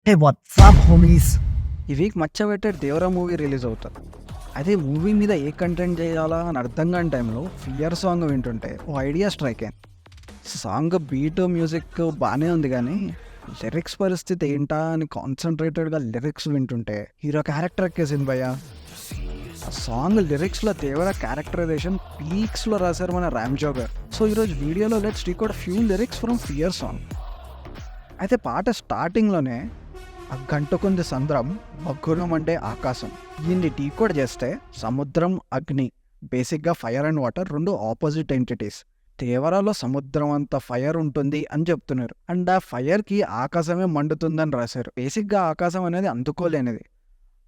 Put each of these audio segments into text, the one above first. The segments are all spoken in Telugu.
హే వాట్సాప్ హోమీస్. ఈ వీక్ మచ్చబెట్టే దేవరా మూవీ రిలీజ్ అవుతుంది. అదే మూవీ మీద ఏ కంటెంట్ చేయాలా అని అర్థం కాని టైంలో ఫియర్ సాంగ్ వింటుంటే ఓ ఐడియా స్ట్రైక్ అయింది. సాంగ్ బీట్ మ్యూజిక్ బాగానే ఉంది కానీ లిరిక్స్ పరిస్థితి ఏంటా అని కాన్సన్ట్రేటెడ్గా లిరిక్స్ వింటుంటే హీరో క్యారెక్టర్ ఎక్కేసింది భయ్య. ఆ సాంగ్ లిరిక్స్లో దేవరా క్యారెక్టరైజేషన్ పీక్స్లో రాశారు మన రామ్ జోగర్. సో ఈరోజు వీడియోలో let's decode few lyrics from fear song. అయితే పాట స్టార్టింగ్లోనే ఆ గంటకుంది సంద్రం మగ్గురం అంటే ఆకాశం. దీన్ని డీకోడ్ చేస్తే సముద్రం అగ్ని, బేసిక్గా ఫైర్ అండ్ వాటర్ రెండు ఆపోజిట్ ఎంటిటీస్. దేవరాలో సముద్రం అంత ఫైర్ ఉంటుంది అని చెప్తున్నారు, అండ్ ఆ ఫైర్కి ఆకాశమే మండుతుందని రాశారు. బేసిక్గా ఆకాశం అనేది అందుకోలేనిది,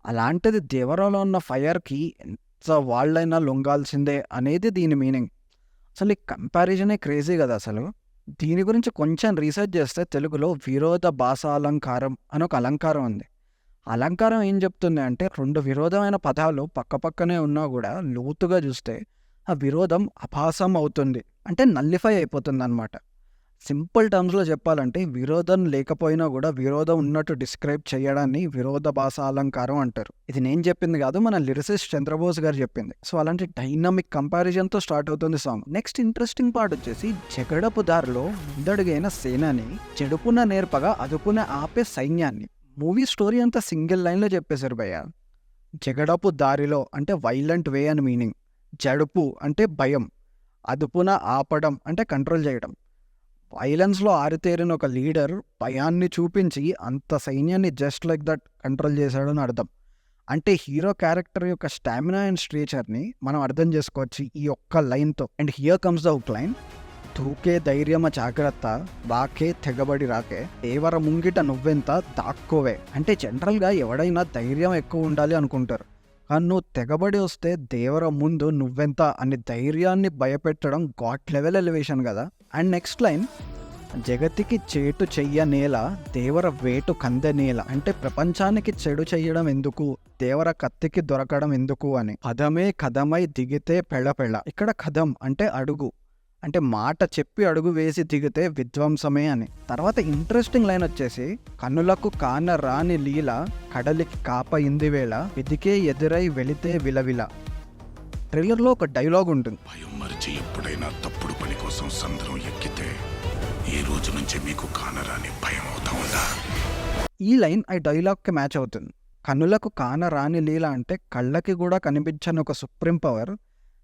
అలాంటిది దేవరాలో ఉన్న ఫైర్కి ఎంత వాళ్ళైనా లొంగాల్సిందే అనేది దీని మీనింగ్. అసలు ఈ కంపారిజనే క్రేజీ కదా. అసలు దీని గురించి కొంచెం రీసెర్చ్ చేస్తే తెలుగులో విరోధ భాషాలంకారం అని ఒక అలంకారం ఉంది. అలంకారం ఏం చెప్తుంది అంటే రెండు విరోధమైన పదాలు పక్కపక్కనే ఉన్నా కూడా లోతుగా చూస్తే ఆ విరోధం అభాసం అవుతుంది, అంటే నల్లిఫై అయిపోతుంది అనమాట. సింపుల్ టర్మ్స్లో చెప్పాలంటే విరోధం లేకపోయినా కూడా విరోధం ఉన్నట్టు డిస్క్రైబ్ చేయడాన్ని విరోధ భాషాలంకారం అంటారు. ఇది నేను చెప్పింది కాదు, మన లిరిసిస్ట్ చంద్రబోస్ గారు చెప్పింది. సో అలాంటి డైనమిక్ కంపారిజన్తో స్టార్ట్ అవుతుంది సాంగ్. నెక్స్ట్ ఇంట్రెస్టింగ్ పార్ట్ వచ్చేసి జగడపు దారిలో ముందడుగైన సేనాని చెడుపున నేర్పగా అదుపున ఆపే సైన్యాన్ని. మూవీ స్టోరీ అంతా సింగిల్ లైన్లో చెప్పేశారు భయ్య. జగడపు దారిలో అంటే వైలెంట్ వే అని మీనింగ్, జడుపు అంటే భయం, అదుపున ఆపడం అంటే కంట్రోల్ చేయడం. వైలెన్స్లో ఆరితేరిన ఒక లీడర్ భయాన్ని చూపించి అంత సైన్యాన్ని జస్ట్ లైక్ దట్ కంట్రోల్ చేశాడని అర్థం. అంటే హీరో క్యారెక్టర్ యొక్క స్టామినా అండ్ స్ట్రేచర్ని మనం అర్థం చేసుకోవచ్చు ఈ ఒక్క లైన్తో. And here comes the hook line, తూకే ధైర్యమ జాగ్రత్త బాకే తెగబడి రాకే దేవర ముంగిట నువ్వెంత దాక్కోవే. అంటే జనరల్గా ఎవడైనా ధైర్యం ఎక్కువ ఉండాలి అనుకుంటారు, కానీ నువ్వు తెగబడి వస్తే దేవర ముందు నువ్వెంత అని ధైర్యాన్ని భయపెట్టడం గాడ్ లెవెల్ ఎలివేషన్ కదా. అండ్ నెక్స్ట్ లైన్, జగతికి చేటు చెయ్య నేల దేవర వేటు కందె నేల. అంటే ప్రపంచానికి చెడు చెయ్యడం ఎందుకు, దేవర కత్తికి దొరకడం ఎందుకు అని. కథమే కథమై దిగితే పెళ్ళపెళ్ళ. ఇక్కడ కథం అంటే అడుగు, అంటే మాట చెప్పి అడుగు వేసి దిగితే విధ్వంసమే అని. తర్వాత ఇంట్రెస్టింగ్ లైన్ వచ్చేసి, కన్నులకు కాన రాని లీల కడలికి కాప ఇంది వేళ విధికే ఎదురై వెళితే విలవిల. ట్రైలర్లో ఒక డైలాగ్ ఉంటుంది, భయం మరిచి ఎప్పుడైనా తప్పుడు పని కోసం సంద్రం ఎక్కితే ఈ రోజు నుంచి మీకు కానరాని భయం అవుతా ఉందా. ఈ లైన్ ఆ డైలాగ్కి మ్యాచ్ అవుతుంది. కన్నులకు కాన రాని లీల అంటే కళ్ళకి కూడా కనిపించని ఒక సుప్రీం పవర్,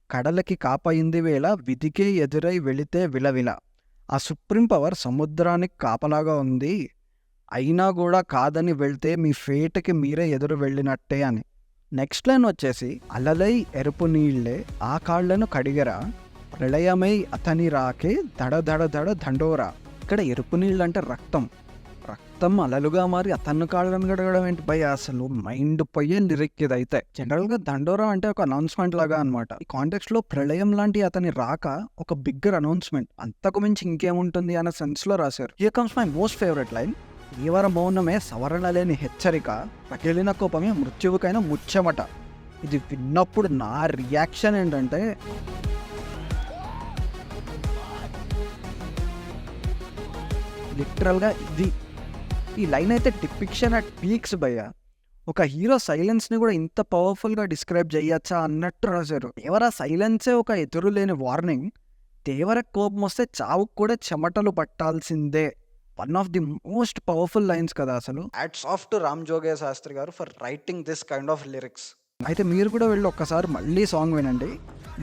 కడలకి కాపయింది వేళ విధికే ఎదురై వెళితే విలవిల. ఆ సుప్రీం పవర్ సముద్రానికి కాపలాగా ఉంది, అయినా కూడా కాదని వెళ్తే మీ ఫేట్కి మీరే ఎదురు వెళ్ళినట్టే అని. నెక్స్ట్ లైన్ వచ్చేసి, అలలై ఎరుపు నీళ్లే ఆ కాళ్లను కడిగరా ప్రళయమై అతని రాకే దడ దడ దడ దండోరా. ఇక్కడ ఎరుపు నీళ్ళు అంటే రక్తం, రక్తం అలలుగా మారి అతన్ని కాళ్ళను గడగడం ఏంటి భయ, అసలు మైండ్ పోయే లిరిక్ ఇది. అయితే జనరల్గా దండోరా అంటే ఒక అనౌన్స్మెంట్ లాగా అనమాట. ఈ కాంటెక్స్ట్ లో ప్రళయం లాంటి అతని రాక ఒక బిగ్గర్ అనౌన్స్మెంట్, అంతకు మించి ఇంకేముంటుంది అనే సెన్స్ లో రాశారు. Here comes my most favourite line, ఈవర మౌనమే సవరణ లేని హెచ్చరిక పగిలిన కోపమే మృత్యువుకైనా ముచ్చమట. ఇది విన్నప్పుడు నా రియాక్షన్ ఏంటంటే, లిటరల్గా ఇది ఈ లైన్ అయితే డిపిక్షన్ అట్ పీక్స్ భయ్య. ఒక హీరో సైలెన్స్ని కూడా ఇంత పవర్ఫుల్గా డిస్క్రైబ్ చేయొచ్చా అన్నట్టు రాశారు. దేవర సైలెన్సే ఒక ఎదురు లేని వార్నింగ్, దేవర కోపం వస్తే చావుకు కూడా చెమటలు పట్టాల్సిందే. One of the most powerful lines కదా అసలు. Hats off to Ram Joge Sastry గారు for writing this kind of lyrics. అయితే మీరు కూడా వెళ్ళి ఒక్కసారి మళ్ళీ సాంగ్ వినండి,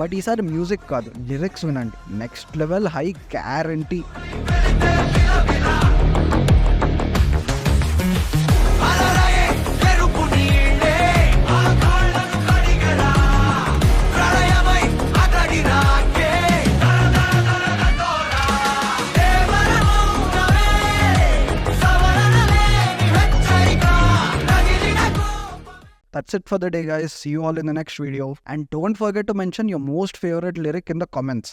బట్ ఈసారి మ్యూజిక్ కాదు లిరిక్స్ వినండి. Next level high guarantee. That's it for the day guys. See you all in the next video, and don't forget to mention your most favorite lyric in the comments.